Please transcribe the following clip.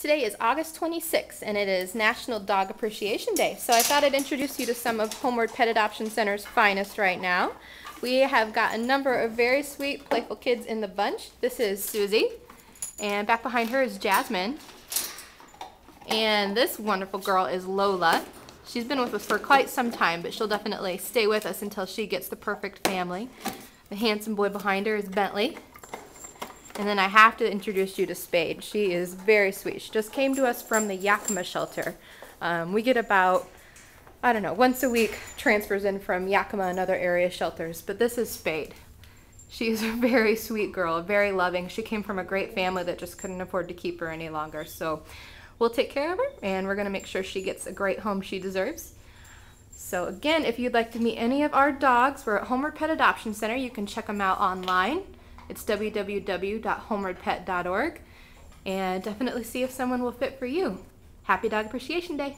Today is August 26th and it is National Dog Appreciation Day. So I thought I'd introduce you to some of Homeward Pet Adoption Center's finest right now. We have got a number of very sweet, playful kids in the bunch. This is Susie, and back behind her is Jasmine. And this wonderful girl is Lola. She's been with us for quite some time, but she'll definitely stay with us until she gets the perfect family. The handsome boy behind her is Bentley. And then I have to introduce you to Spade. She is very sweet. She just came to us from the Yakima shelter. We get about, I don't know, once a week transfers in from Yakima and other area shelters, but this is Spade. She is a very sweet girl, very loving. She came from a great family that just couldn't afford to keep her any longer. So we'll take care of her, and we're gonna make sure she gets a great home she deserves. So again, if you'd like to meet any of our dogs, we're at Homeward Pet Adoption Center. You can check them out online. It's www.homewardpet.org, and definitely see if someone will fit for you. Happy Dog Appreciation Day!